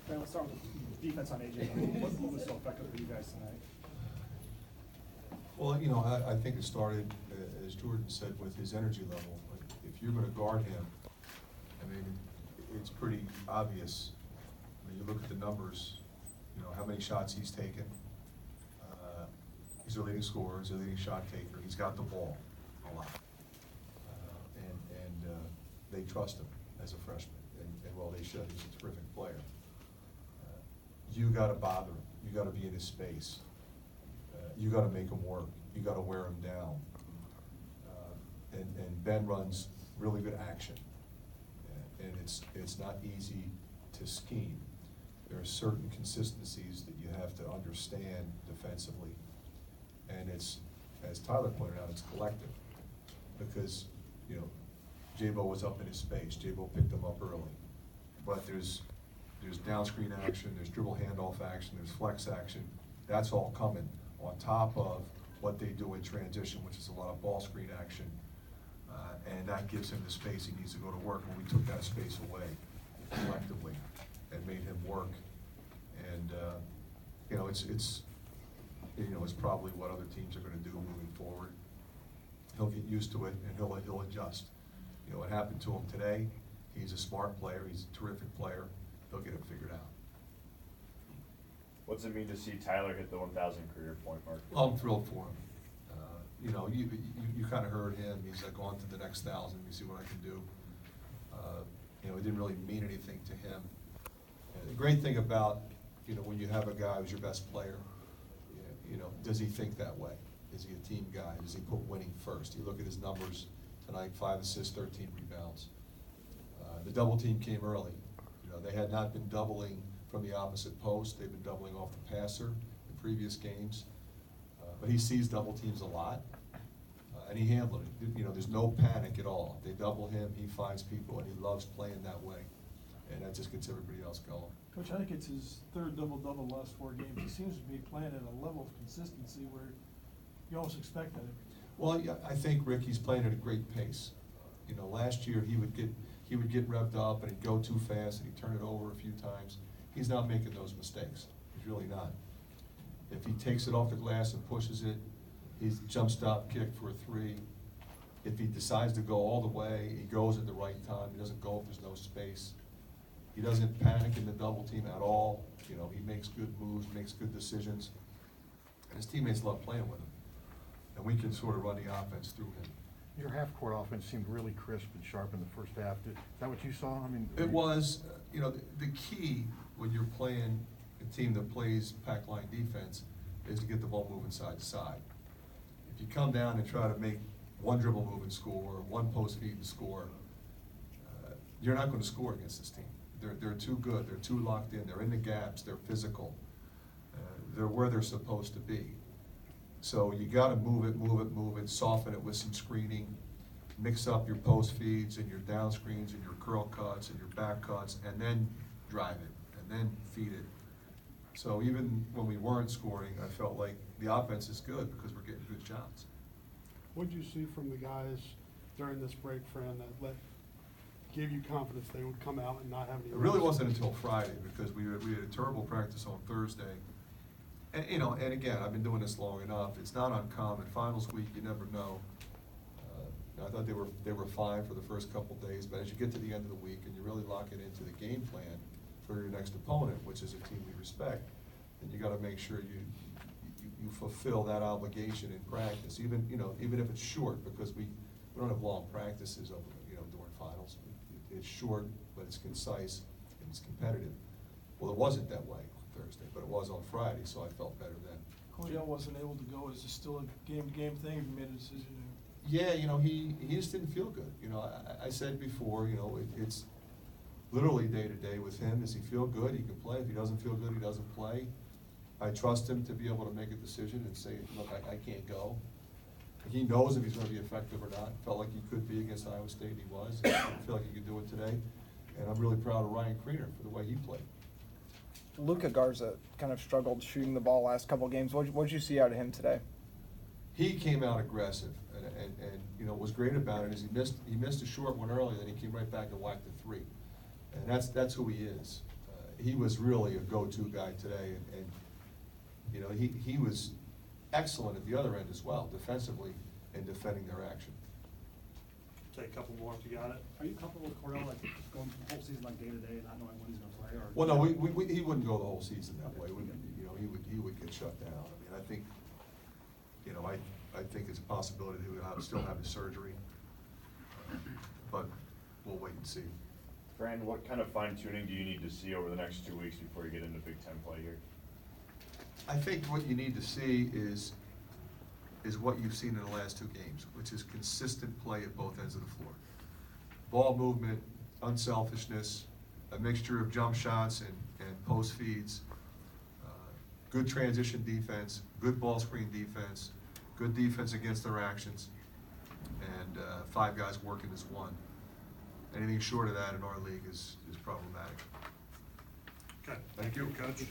Fran, let's start with defense on AJ. What was so effective for you guys tonight? Well, I think it started, as Jordan said, with his energy level. Like, if you're going to guard him, I mean, it's pretty obvious. When you look at the numbers, how many shots he's taken. He's a leading scorer, he's a leading shot taker. He's got the ball a lot. And they trust him as a freshman. And well, they should. He's a terrific player. You got to bother him. You got to be in his space. You got to make him work. You got to wear him down. And Ben runs really good action. And it's not easy to scheme. There are certain consistencies that you have to understand defensively. And it's, as Tyler pointed out, it's collective. Because, J-Bo was up in his space. J-Bo picked him up early. But there's down screen action, there's dribble handoff action, there's flex action. That's all coming on top of what they do in transition, which is a lot of ball screen action. And that gives him the space he needs to go to work. And we took that space away collectively and made him work. And, it's probably what other teams are going to do moving forward. He'll get used to it and he'll adjust. What happened to him today, he's a smart player, he's a terrific player. They'll get it figured out. What's it mean to see Tyler hit the 1,000 career point mark? I'm thrilled for him. You kind of heard him. He's like, on to the next 1,000. You see what I can do. It didn't really mean anything to him. And the great thing about, when you have a guy who's your best player, does he think that way? Is he a team guy? Does he put winning first? You look at his numbers tonight: 5 assists, 13 rebounds. The double team came early. They had not been doubling from the opposite post. They've been doubling off the passer in previous games. But he sees double teams a lot, and he handled it. There's no panic at all. They double him, he finds people, and he loves playing that way. And that just gets everybody else going. Coach, I think it's his third double-double the last 4 games. He seems to be playing at a level of consistency where you almost expect that. Well, yeah, I think, Rick, he's playing at a great pace. Last year he would get revved up and he'd go too fast and he'd turn it over a few times. He's not making those mistakes. He's really not. If he takes it off the glass and pushes it, he's jump stop kick for a 3. If he decides to go all the way, he goes at the right time. He doesn't go if there's no space. He doesn't panic in the double team at all. He makes good moves, makes good decisions. And his teammates love playing with him. And we can sort of run the offense through him. Your half-court offense seemed really crisp and sharp in the first half. Is that what you saw? It was, the key when you're playing a team that plays pack line defense is to get the ball moving side to side. If you come down and try to make one dribble move and score, or one post feed and score, you're not going to score against this team. They're too good. They're too locked in. They're in the gaps. They're physical. They're where they're supposed to be. So you got to move it, soften it with some screening, mix up your post feeds and your down screens and your curl cuts and your back cuts, and then drive it, and then feed it. So even when we weren't scoring, I felt like the offense is good because we're getting good shots. What did you see from the guys during this break, Fran, that gave you confidence they would come out and not have any? It really wasn't until Friday, because we had a terrible practice on Thursday. And, and again, I've been doing this long enough. It's not uncommon. Finals week, you never know. I thought they were fine for the first couple days, but as you get to the end of the week and you really lock it into the game plan for your next opponent, which is a team we respect, then you got to make sure you fulfill that obligation in practice, even if it's short, because we don't have long practices over during finals. It's short, but it's concise and it's competitive. Well, it wasn't that way Thursday, but it was on Friday, so I felt better then. Cordell wasn't able to go. Is this still a game-to-game thing? Have you made a decision? Yeah, he just didn't feel good. I said before, it's literally day to day with him. Does he feel good? He can play. If he doesn't feel good, he doesn't play. I trust him to be able to make a decision and say, look, I can't go. He knows if he's going to be effective or not. Felt like he could be against Iowa State, and he was. I feel like he could do it today. And I'm really proud of Ryan Kriener for the way he played. Luka Garza kind of struggled shooting the ball last couple of games. What did you see out of him today? He came out aggressive, and what was great about it is he missed a short one early, then he came right back and whacked the 3, and that's who he is. he was really a go-to guy today, and, you know, he was excellent at the other end as well, defensively, in defending their action. Take a couple more if you got it. Are you comfortable with Cordell, like, going the whole season, like, day to day, not knowing when he's gonna play, or? Well, no, he wouldn't go the whole season that way, you know, he would get shut down. I mean, I think, you know, I think it's a possibility that he would still have his surgery, but we'll wait and see. Fran, what kind of fine tuning do you need to see over the next 2 weeks before you get into Big Ten play here? I think what you need to see is what you've seen in the last 2 games, which is consistent play at both ends of the floor. Ball movement, unselfishness, a mixture of jump shots and post feeds, good transition defense, good ball screen defense, good defense against their actions, and 5 guys working as one. Anything short of that in our league is problematic. Okay, Thank you, Coach.